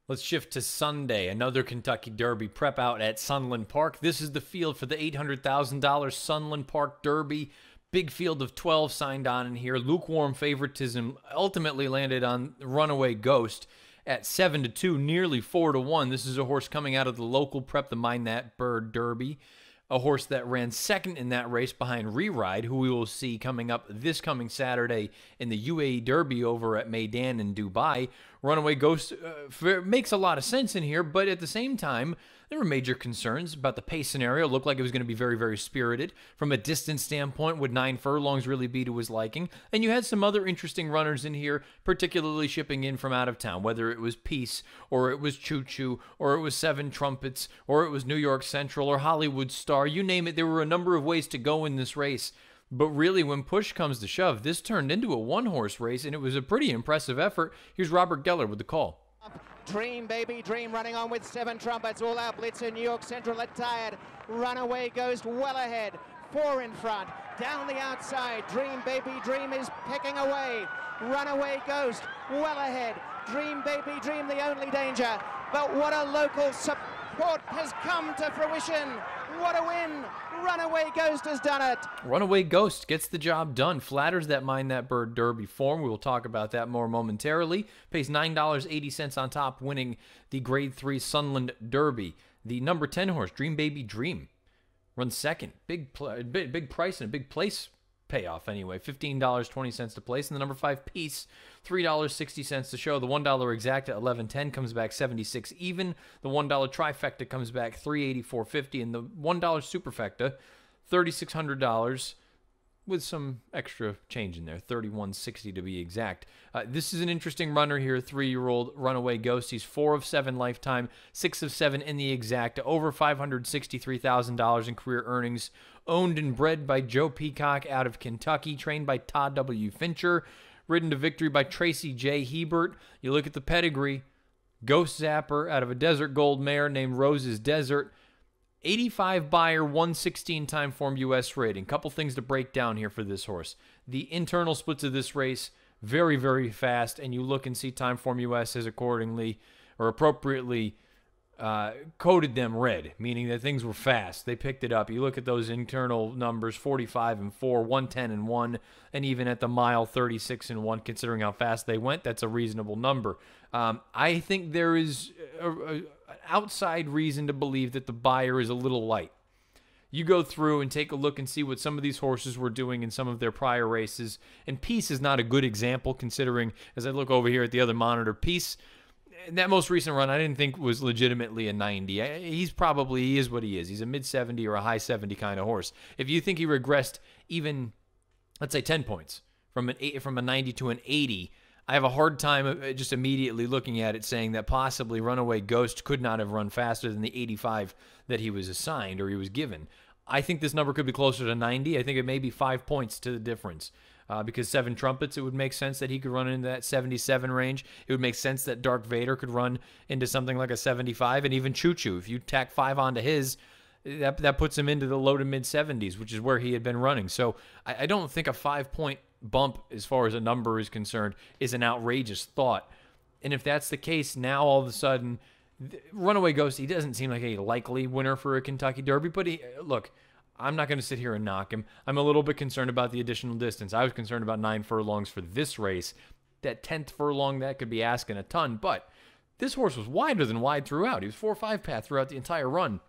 Let's shift to Sunday, another Kentucky Derby prep out at Sunland Park. This is the field for the $800,000 Sunland Park Derby. Big field of 12 signed on in here. Lukewarm favoritism ultimately landed on Runaway Ghost at 7-2, nearly 4-1. This is a horse coming out of the local prep, the Mind That Bird Derby. A horse that ran second in that race behind Reride, who we will see coming up this coming Saturday in the UAE Derby over at Meydan in Dubai. Runaway Ghost makes a lot of sense in here, but at the same time, there were major concerns about the pace scenario. It looked like it was going to be very, very spirited. From a distance standpoint, would 9 furlongs really be to his liking? And you had some other interesting runners in here, particularly shipping in from out of town, whether it was Peace, or it was Choo Choo, or it was Seven Trumpets, or it was New York Central, or Hollywood Star. You name it, there were a number of ways to go in this race. But really, when push comes to shove, this turned into a one-horse race, and it was a pretty impressive effort. Here's Robert Geller with the call. Dream, baby, Dream running on with Seven Trumpets. All out blitzer, New York Central are tired. Runaway Ghost well ahead. 4 in front. Down the outside. Dream, baby, Dream is pecking away. Runaway Ghost well ahead. Dream, baby, Dream the only danger. But what a local support has come to fruition. What a win. Runaway Ghost has done it. Runaway Ghost gets the job done. Flatters that Mind That Bird Derby form. We will talk about that more momentarily. Pays $9.80 on top, winning the Grade 3 Sunland Derby. The number 10 horse, Dream Baby Dream, runs second. Big price and a big place payoff anyway. $15.20 to place. And the number 5 Peace, $3.60 to show. The $1 exacta at 11.10 comes back 76 even. The $1 trifecta comes back 384.50, and the $1 superfecta $3,600 with some extra change in there, 31.60 to be exact. This is an interesting runner here, 3-year-old Runaway Ghost. He's 4 of 7 lifetime, 6 of 7 in the exacta, over $563,000 in career earnings. Owned and bred by Joe Peacock out of Kentucky, trained by Todd W. Fincher, ridden to victory by Tracy J. Hebert. You look at the pedigree, Ghost Zapper out of a Desert Gold mare named Rose's Desert. 85 Beyer, 116 time form U.S. rating. Couple things to break down here for this horse. The internal splits of this race, very, very fast, and you look and see time form U.S. has accordingly or appropriately coded them red, meaning that things were fast. They picked it up. You look at those internal numbers, 45 and 4, 110 and 1, and even at the mile, 36 and 1, considering how fast they went, that's a reasonable number. I think there is an outside reason to believe that the Beyer is a little light. You go through and take a look and see what some of these horses were doing in some of their prior races, and Peace is not a good example, considering, as I look over here at the other monitor, Peace, that most recent run I didn't think was legitimately a 90. He is what he is. He's a mid-70 or a high 70 kind of horse. If you think he regressed even, let's say, 10 points from a 90 to an 80, I have a hard time just immediately looking at it saying that possibly Runaway Ghost could not have run faster than the 85 that he was assigned or he was given. I think this number could be closer to 90. I think it may be 5 points to the difference. Because Seven Trumpets, it would make sense that he could run into that 77 range. It would make sense that Dark Vader could run into something like a 75, and even Choo Choo. If you tack 5 onto his, that puts him into the low to mid-70s, which is where he had been running. So I don't think a 5-point bump, as far as a number is concerned, is an outrageous thought. And if that's the case, now all of a sudden, Runaway Ghost, he doesn't seem like a likely winner for a Kentucky Derby, but look, I'm not going to sit here and knock him. I'm a little bit concerned about the additional distance. I was concerned about 9 furlongs for this race. That 10th furlong, that could be asking a ton, but this horse was wider than wide throughout. He was 4-5 path throughout the entire run.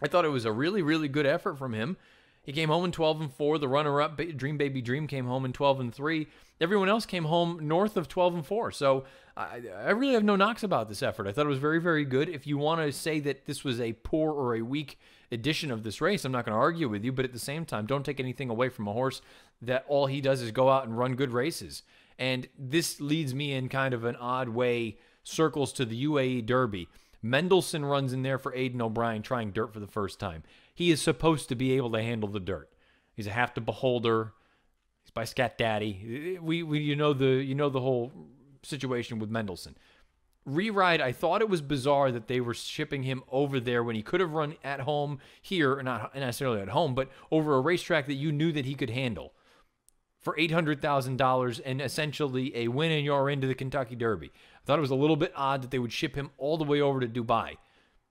I thought it was a really, really good effort from him. He came home in 12 and 4. The runner-up, Dream Baby Dream, came home in 12 and 3. Everyone else came home north of 12 and 4. So I really have no knocks about this effort. I thought it was very, very good. If you want to say that this was a poor or a weak edition of this race, I'm not going to argue with you, but at the same time, don't take anything away from a horse that all he does is go out and run good races. And this leads me in kind of an odd way, circles to the UAE Derby. Mendelssohn runs in there for Aidan O'Brien trying dirt for the first time. He is supposed to be able to handle the dirt. He's a half to beholder. He's by Scat Daddy. You know the whole situation with Mendelssohn. Reride, I thought it was bizarre that they were shipping him over there when he could have run at home here, or not necessarily at home, but over a racetrack that you knew that he could handle for $800,000 and essentially a win and you're into the Kentucky Derby. I thought it was a little bit odd that they would ship him all the way over to Dubai.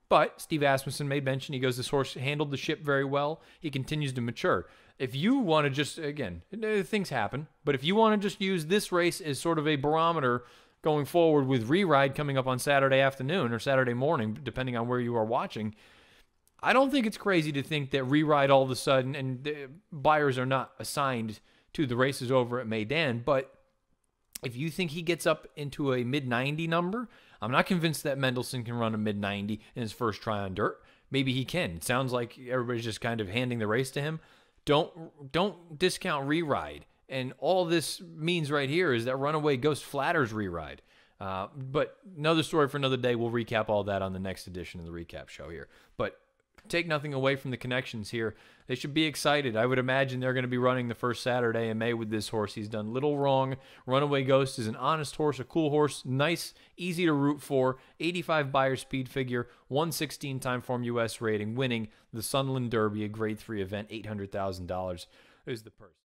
But Steve Asmussen made mention. He goes, this horse handled the ship very well. He continues to mature. If you want to just, again, things happen, but if you want to just use this race as sort of a barometer going forward with Reride coming up on Saturday afternoon or Saturday morning, depending on where you are watching, I don't think it's crazy to think that Reride all of a sudden, and the buyers are not assigned to the races over at Meydan, but if you think he gets up into a mid-90 number, I'm not convinced that Mendelssohn can run a mid-90 in his first try on dirt. Maybe he can. It sounds like everybody's just kind of handing the race to him. Don't discount Reride. And all this means right here is that Runaway Ghost flatters Reride. But another story for another day. We'll recap all that on the next edition of the recap show here. But take nothing away from the connections here. They should be excited. I would imagine they're going to be running the first Saturday in May with this horse. He's done little wrong. Runaway Ghost is an honest horse, a cool horse, nice, easy to root for. 85 Beyer speed figure, 116 time form U.S. rating, winning the Sunland Derby, a Grade 3 event. $800,000 is the purse.